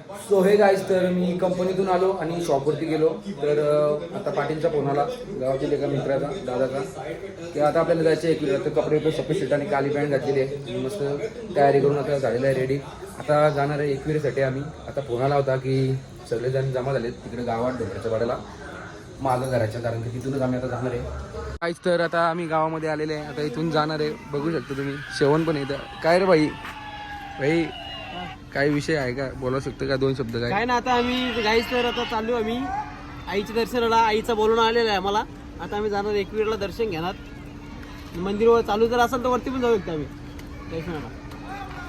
So हे guys, तर मी कंपनीतून आलो आणि शॉपवरती गेलो. तर आता पाटीलचा फोन आला, गावातील एका मित्राचा, दादाचा, की आता आपल्याला जायचं एक तर कपडे पण सफेद शर्ट आणि काली पॅन्ट घातलेली आहे. मस्त तयारी करून आता झालेलं आहे रेडी. आता जाणार आहे एकविरेसाठी आम्ही. आता फोन आला होता की सगळेजण जमा झालेत तिकडे गावात ढोकऱ्याच्या वाड्याला मागं घराच्या, कारण की तिथूनच आम्ही आता जाणार आहे. काहीच तर आता आम्ही गावामध्ये आलेले आहे. आता इथून जाणार आहे. बघू शकता तुम्ही, शेवण पण येतं. काय रे भाई, भाई काय विषय आहे का, बोलू शकतो का दोन शब्द? काय ना, आता आम्ही गाईस तर आता चाललो आम्ही आईच्या दर्शनाला. आईचा बोलवणं आलेला आहे आम्हाला. आता आम्ही जाणार एकवीरला दर्शन घेणार. मंदिर चालू जर असेल तर वरती पण जाऊ शकतो आम्ही दर्शनाला.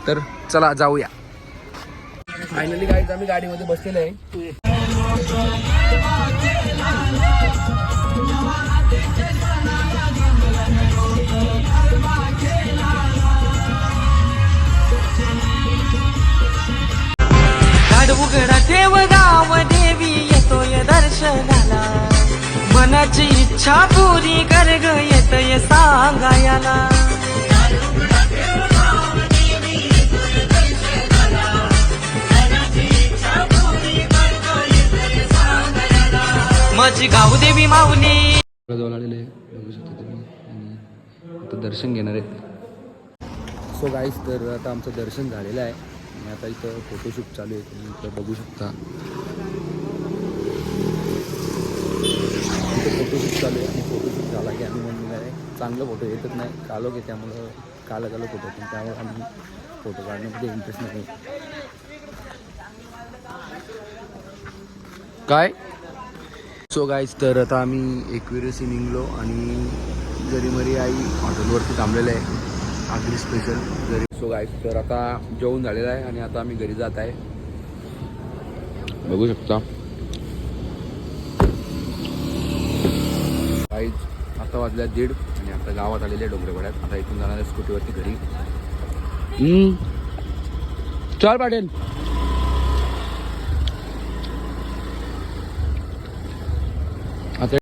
तर चला जाऊया. फायनली गाईज आम्ही गाडीमध्ये बसलेलो आहे. उघडा देव गाव देवी येतोय दर्शनाला, मनाची इच्छा पुरी कर ग येतय सांगायला. माझी गाव देवी माऊली जवळ आलेले आहे, बघू शकता तुम्ही. आणि आता दर्शन घेणार आहे. सो गाईज, तर आता आमचं दर्शन झालेलं आहे आणि आता इथं फोटोशूट चालू आहे. तुम्ही इथं बघू शकता, इथं फोटोशूट चालू आहे. आणि फोटोशूट झाला की आम्ही म्हणून आहे चांगलं फोटो येतच नाही, कालो की त्यामुळं कालं फोटो, पण त्यामुळे आम्ही फोटो काढण्यामध्ये इंटरेस्ट नाही. काय सो गाईज, तर आता आम्ही एकविरेशी निघलो आणि जरीमरी आई हॉटेलवरती थांबलेलं आहे, आगरी स्पेशल जरी. सो गाईज, तर आता जेवण झालेलं आहे आणि आता आम्ही घरी जात आहे. बघू शकता गाईज, आता वाजल्या 1:30 आणि आता गावात आलेले आहे डोंगरेवाड्यात. आता इथून जाणार आहे स्कूटीवरती घरी. चल पाटील. आता